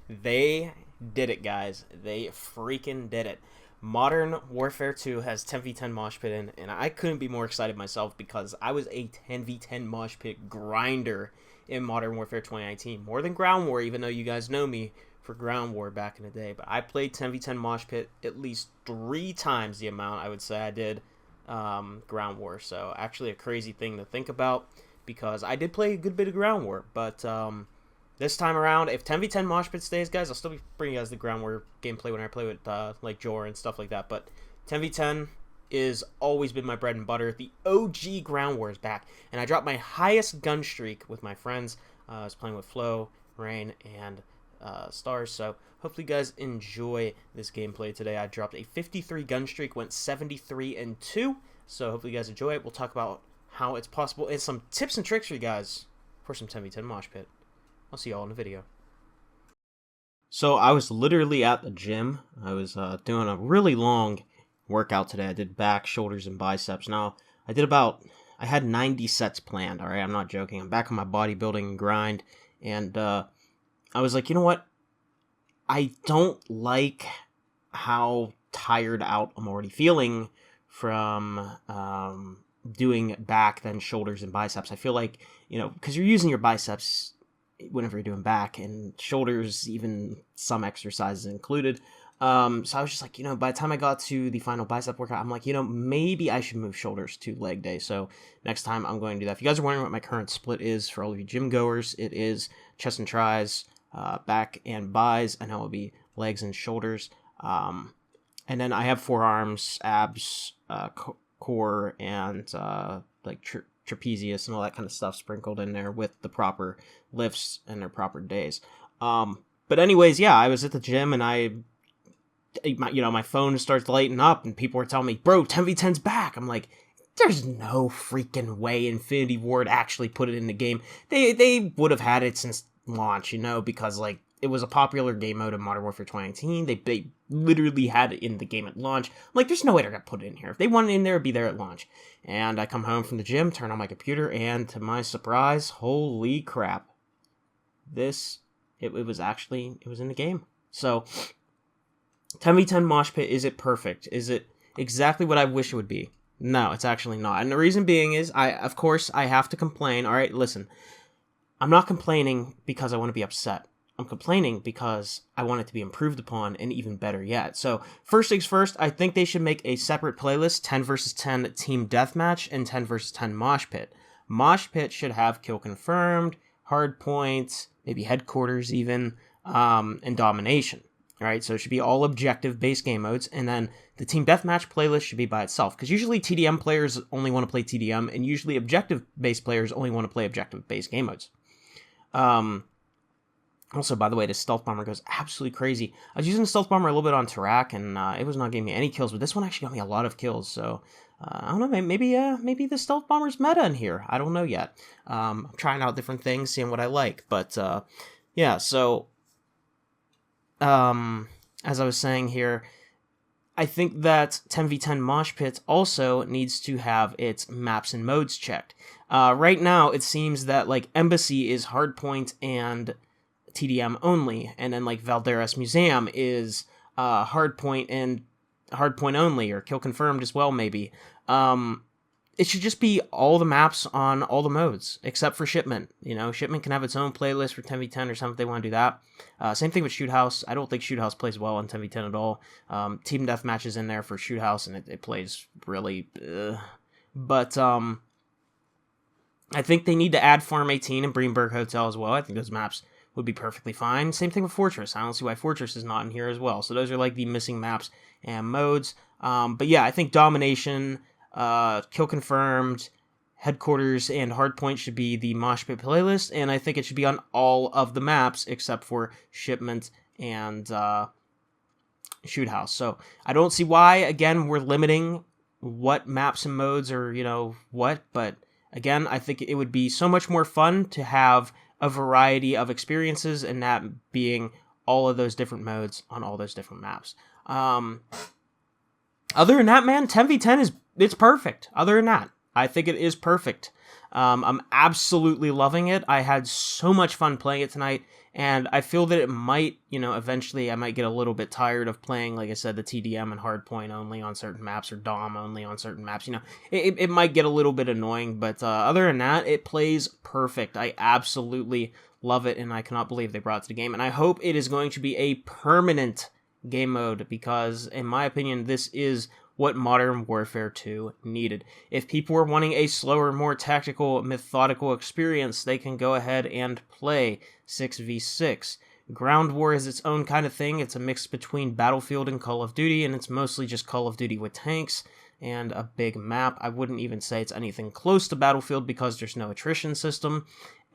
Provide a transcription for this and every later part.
They did it, guys. They freaking did it. Modern Warfare 2 has 10v10 mosh pit in, and I couldn't be more excited myself because I was a 10v10 mosh pit grinder in Modern Warfare 2019. More than Ground War, even though you guys know me for Ground War back in the day. But I played 10v10 mosh pit at least 3 times the amount I would say I did Ground War. So actually a crazy thing to think about because I did play a good bit of Ground War, but this time around, if 10v10 mosh pit stays, guys, I'll still be bringing you guys the Ground War gameplay when I play with like Jor and stuff like that. But 10v10 is always been my bread and butter. The OG Ground War is back, and I dropped my highest gun streak with my friends. I was playing with Flo, Rain, and Stars. So hopefully, you guys enjoy this gameplay today. I dropped a 53 gun streak, went 73-2. So hopefully, you guys enjoy it. We'll talk about how it's possible and some tips and tricks for you guys for some 10v10 mosh pit. I'll see y'all in the video. So I was literally at the gym. I was doing a really long workout today. I did back, shoulders, and biceps. Now, I had 90 sets planned, alright? I'm not joking. I'm back on my bodybuilding grind. And I was like, you know what? I don't like how tired out I'm already feeling from doing back, then shoulders, and biceps. I feel like, because you're using your biceps whenever you're doing back, and shoulders, even some exercises included. So I was just like, by the time I got to the final bicep workout, I'm like, maybe I should move shoulders to leg day. So next time I'm going to do that. If you guys are wondering what my current split is for all of you gym goers, it is chest and tris, back and bis, and now it'll be legs and shoulders. And then I have forearms, abs, core, and trapezius and all that kind of stuff sprinkled in there with the proper lifts and their proper days. But anyways, yeah, I was at the gym and my phone starts lighting up and people were telling me, bro, 10v10's back. I'm like, there's no freaking way InfinityWard actually put it in the game. They would have had it since launch, because it was a popular game mode in Modern Warfare 2019. They literally had it in the game at launch. I'm like, there's no way they're going to put it in here. If they want it in there, it'd be there at launch. And I come home from the gym, turn on my computer, and to my surprise, holy crap. It was in the game. So, 10v10 mosh pit, is it perfect? Is it exactly what I wish it would be? No, it's actually not. And the reason being is, of course, I have to complain. All right, listen. I'm not complaining because I want to be upset. I'm complaining because I want it to be improved upon and even better yet. So, first things first, I think they should make a separate playlist, 10 versus 10 team deathmatch and 10 versus 10 mosh pit. Mosh pit should have kill confirmed, hard points, maybe headquarters even, and domination. All right, so it should be all objective base game modes, and then the team deathmatch playlist should be by itself, because usually TDM players only want to play TDM, and usually objective base players only want to play objective base game modes. Also, by the way, this stealth bomber goes absolutely crazy. I was using the stealth bomber a little bit on Tarak, and it was not giving me any kills, but this one actually got me a lot of kills, so I don't know, maybe the stealth bomber's meta in here. I don't know yet. I'm trying out different things, seeing what I like, but yeah, so as I was saying here, I think that 10v10 mosh pit also needs to have its maps and modes checked. Right now, it seems that Embassy is hardpoint and TDM only, and then Valderas Museum is hardpoint and hardpoint only, or kill confirmed as well, maybe. It should just be all the maps on all the modes, except for Shipment. Shipment can have its own playlist for 10v10 or something if they want to do that. Same thing with Shoot House. I don't think Shoot House plays well on 10v10 at all. Team Deathmatch is in there for Shoot House, and it plays really... But I think they need to add Farm 18 and Greenberg Hotel as well. I think those maps would be perfectly fine. Same thing with Fortress. I don't see why Fortress is not in here as well. So those are the missing maps and modes. But yeah, I think Domination, Kill Confirmed, Headquarters, and Hardpoint should be the Mosh Pit playlist, and I think it should be on all of the maps except for Shipment and Shoot House. So I don't see why, again, we're limiting what maps and modes are, what, but again, I think it would be so much more fun to have a variety of experiences, and that being all of those different modes on all those different maps. Other than that, man, 10v10 it's perfect. Other than that, I think it is perfect. I'm absolutely loving it. I had so much fun playing it tonight, and I feel that it might, eventually I might get a little bit tired of playing, like I said, the TDM and hardpoint only on certain maps, or DOM only on certain maps. It might get a little bit annoying, but other than that, it plays perfect. I absolutely love it, and I cannot believe they brought it to the game, and I hope it is going to be a permanent game mode, because in my opinion, this is what Modern Warfare 2 needed. If people were wanting a slower, more tactical, methodical experience, they can go ahead and play 6v6. Ground War is its own kind of thing. It's a mix between Battlefield and Call of Duty, and it's mostly just Call of Duty with tanks and a big map. I wouldn't even say it's anything close to Battlefield because there's no attrition system.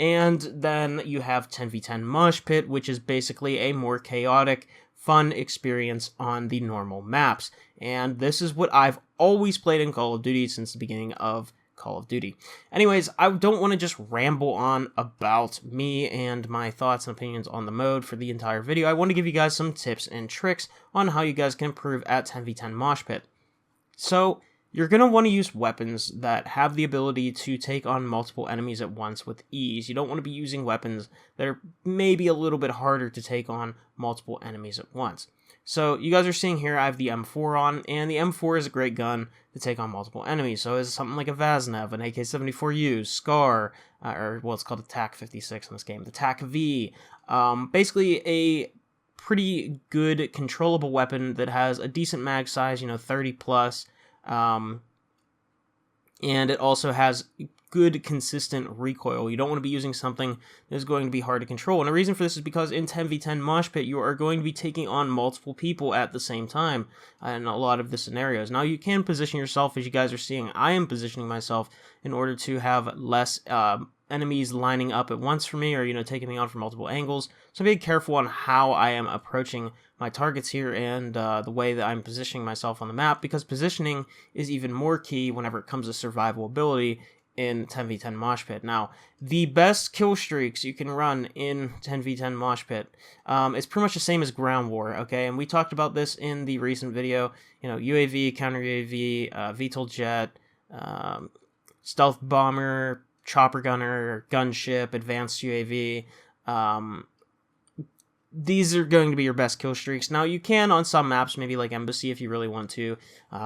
And then you have 10v10 Mosh Pit, which is basically a more chaotic, fun experience on the normal maps. And this is what I've always played in Call of Duty since the beginning of Call of Duty. Anyways, I don't want to just ramble on about me and my thoughts and opinions on the mode for the entire video. I want to give you guys some tips and tricks on how you guys can improve at 10v10 Mosh Pit. So, you're going to want to use weapons that have the ability to take on multiple enemies at once with ease. You don't want to be using weapons that are maybe a little bit harder to take on multiple enemies at once. So you guys are seeing here I have the M4 on, and the M4 is a great gun to take on multiple enemies. So it's something like a Vaznev, an AK-74U, Scar, it's called a TAC-56 in this game, the TAC-V. Basically a pretty good controllable weapon that has a decent mag size, 30 plus, and it also has good, consistent recoil. You don't want to be using something that's going to be hard to control. And the reason for this is because in 10v10 Mosh Pit, you are going to be taking on multiple people at the same time in a lot of the scenarios. Now, you can position yourself, as you guys are seeing. I am positioning myself in order to have less enemies lining up at once for me, or, taking me on from multiple angles. So be careful on how I am approaching my targets here and the way that I'm positioning myself on the map, because positioning is even more key whenever it comes to survivability in 10v10 Mosh Pit. Now, the best kill streaks you can run in 10v10 Mosh Pit is pretty much the same as Ground War, okay? And we talked about this in the recent video. UAV, counter UAV, VTOL jet, stealth bomber, chopper gunner, gunship, advanced UAV. These are going to be your best kill streaks. Now, you can, on some maps, maybe like Embassy, if you really want to,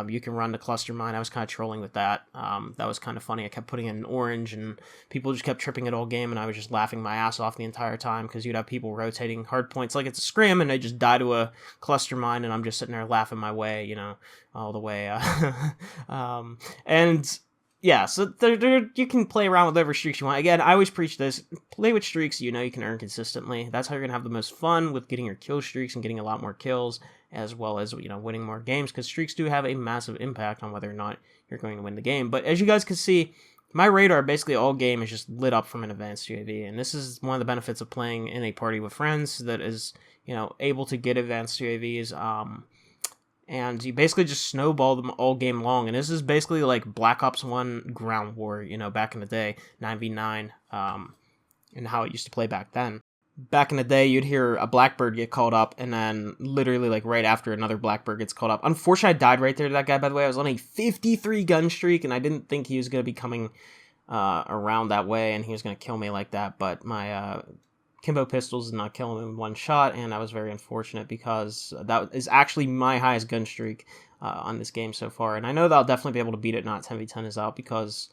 you can run the cluster mine. I was kind of trolling with that. That was kind of funny. I kept putting in orange, and people just kept tripping it all game, and I was just laughing my ass off the entire time, because you'd have people rotating hard points like it's a scrim, and they just die to a cluster mine, and I'm just sitting there laughing my way, all the way. And yeah, so you can play around with whatever streaks you want. Again, I always preach this. Play with streaks you can earn consistently. That's how you're going to have the most fun with getting your kill streaks and getting a lot more kills, as well as, winning more games, because streaks do have a massive impact on whether or not you're going to win the game. But as you guys can see, my radar basically all game is just lit up from an advanced UAV, and this is one of the benefits of playing in a party with friends that is, able to get advanced UAVs. And you basically just snowball them all game long. And this is basically like Black Ops 1 Ground War, back in the day, 9v9, and how it used to play back then. Back in the day, you'd hear a Blackbird get called up, and then literally like right after another Blackbird gets called up. Unfortunately, I died right there to that guy, by the way. I was on a 53 gun streak, and I didn't think he was going to be coming around that way, and he was going to kill me like that. But my Kimbo pistols did not kill him in one shot, and I was very unfortunate, because that is actually my highest gun streak on this game so far. And I know that I'll definitely be able to beat it now 10v10 is out, because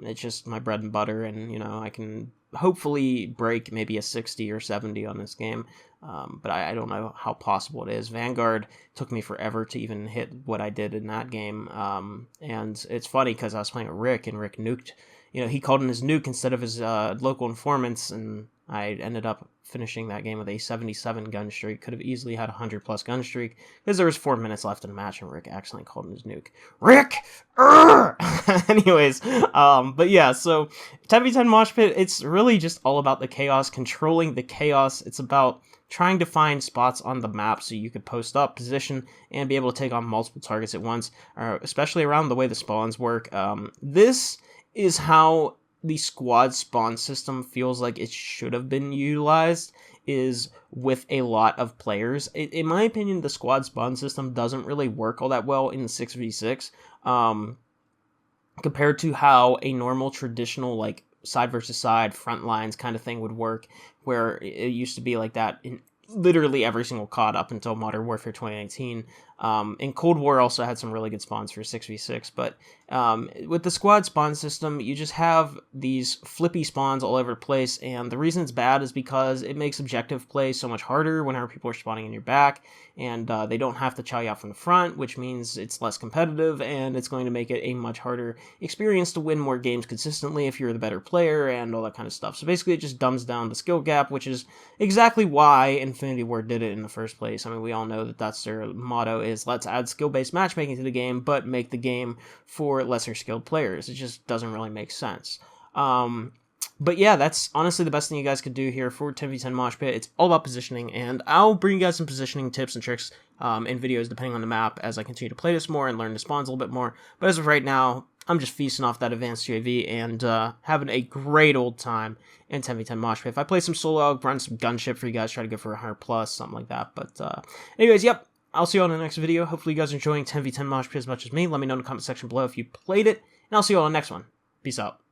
it's just my bread and butter, and I can hopefully break maybe a 60 or 70 on this game, but I don't know how possible it is. Vanguard took me forever to even hit what I did in that game, and it's funny because I was playing with Rick, and Rick nuked, he called in his nuke instead of his local informants, and I ended up finishing that game with a 77 gun streak. Could have easily had a 100 plus gun streak, because there was 4 minutes left in the match, and Rick accidentally called in his nuke. Rick! Anyways, but yeah, so 10v10 Mosh Pit, it's really just all about the chaos, controlling the chaos. It's about trying to find spots on the map so you could post up, position, and be able to take on multiple targets at once, especially around the way the spawns work. This is how the squad spawn system feels like it should have been utilized, is with a lot of players. In my opinion, the squad spawn system doesn't really work all that well in 6v6. compared to how a normal traditional like side versus side front lines kind of thing would work, where it used to be like that in literally every single COD up until Modern Warfare 2019. And Cold War also had some really good spawns for 6v6, but with the squad spawn system, you just have these flippy spawns all over the place, and the reason it's bad is because it makes objective play so much harder whenever people are spawning in your back, and they don't have to chow you out from the front, which means it's less competitive, and it's going to make it a much harder experience to win more games consistently if you're the better player, and all that kind of stuff. So basically, it just dumbs down the skill gap, which is exactly why InfinityWard did it in the first place. I mean, we all know that that's their motto, is let's add skill-based matchmaking to the game, but make the game for lesser skilled players. It just doesn't really make sense. But yeah, that's honestly the best thing you guys could do here for 10v10 Mosh Pit. It's all about positioning, and I'll bring you guys some positioning tips and tricks in videos depending on the map as I continue to play this more and learn the spawns a little bit more. But as of right now, I'm just feasting off that advanced UAV and having a great old time in 10v10 Mosh Pit. If I play some solo, I'll run some gunship for you guys, try to go for 100 plus, something like that. But anyways, yep. I'll see you all in the next video. Hopefully you guys are enjoying 10v10 Mosh Pit as much as me. Let me know in the comment section below if you played it, and I'll see you all in the next one. Peace out.